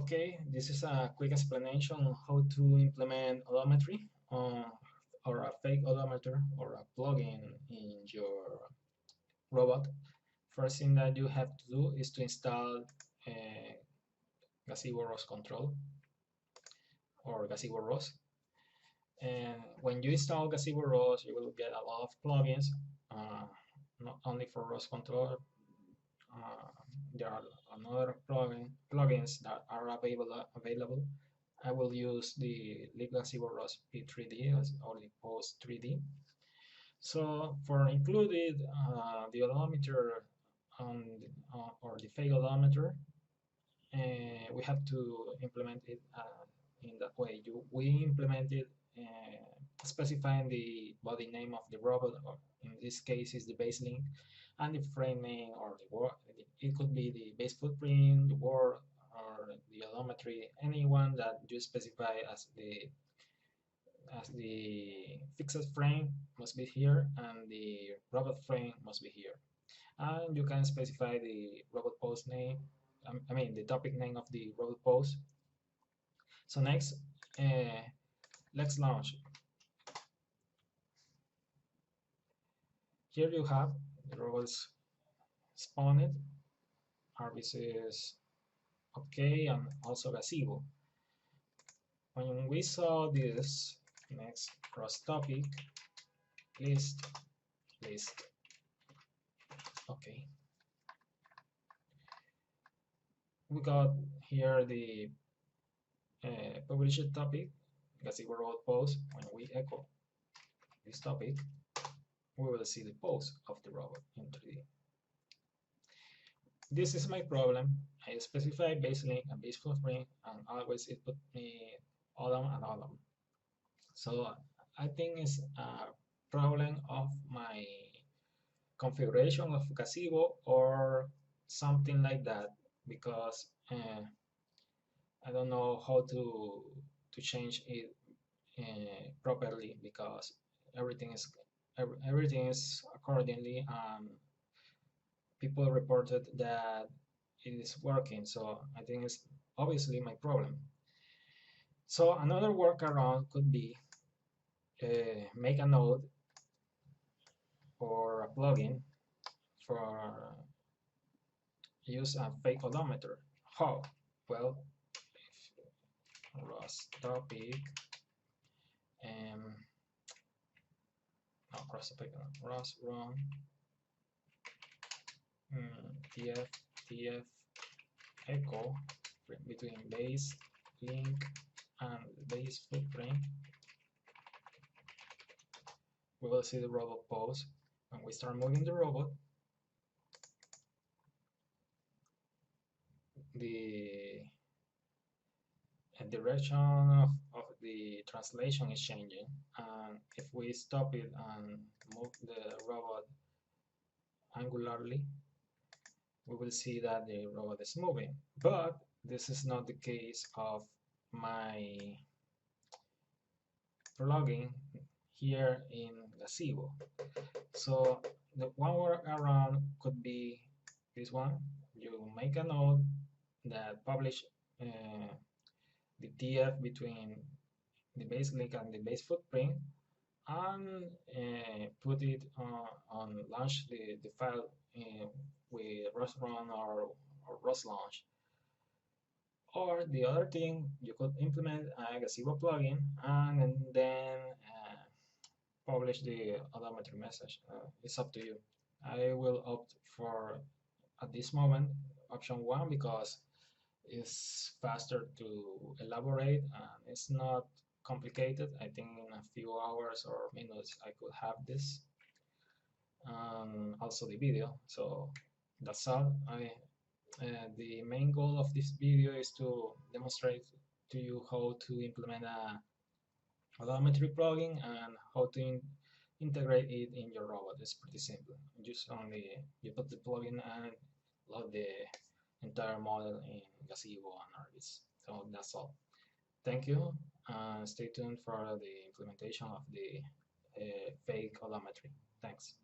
Okay, this is a quick explanation on how to implement odometry or a fake odometer or a plugin in your robot. First thing that you have to do is to install Gazebo ROS control or Gazebo ROS. And when you install Gazebo ROS, you will get a lot of plugins, not only for ROS control. There are another plugins that are available. I will use the Gazebo ROS P3D or the Post 3D. So for included the odometer or the fake odometer, we have to implement it in that way. We implemented specifying the body name of the robot, or in this case is the base link, and the frame name or the word. It could be the base footprint, the word, or the odometry, anyone that you specify as the fixed frame must be here, and the robot frame must be here. And you can specify the robot post name, I mean the topic name of the robot post. So next, let's launch. Here you have the robots spawned, rviz is okay, and also Gazebo. When we saw this, next cross topic, list, okay. We got here the published topic, Gazebo robot post. When we echo this topic, we will see the pose of the robot in 3D. This is my problem. I specify base link and base footprint, and always it put me odom and odom. So I think it's a problem of my configuration of Gazebo or something like that, because I don't know how to change it properly, because everything is accordingly, and people reported that it is working. So I think it's obviously my problem. So another workaround could be make a node or a plugin for use a fake odometer. How? Well, if ROS topic cross topic ROS run tf echo between base link and base footprint, we will see the robot pose. When we start moving the robot, the direction of the translation is changing, and if we stop it and move the robot angularly, we will see that the robot is moving. But this is not the case of my plugin here in Gazebo. So the one workaround could be this one. You make a node that publish the TF between the base link and the base footprint, and put it on launch the file with ROS run or ROS launch. Or the other thing, you could implement a Gazebo plugin and then publish the odometry message. It's up to you. I will opt for, at this moment, option 1, because it's faster to elaborate and it's not complicated. I think in a few hours or minutes I could have this, and also the video. So that's all. The main goal of this video is to demonstrate to you how to implement a odometry plugin and how to integrate it in your robot. It's pretty simple. Just only you put the plugin and load the entire model in Gazebo and rviz. So that's all. Thank you, and stay tuned for the implementation of the fake odometry. Thanks.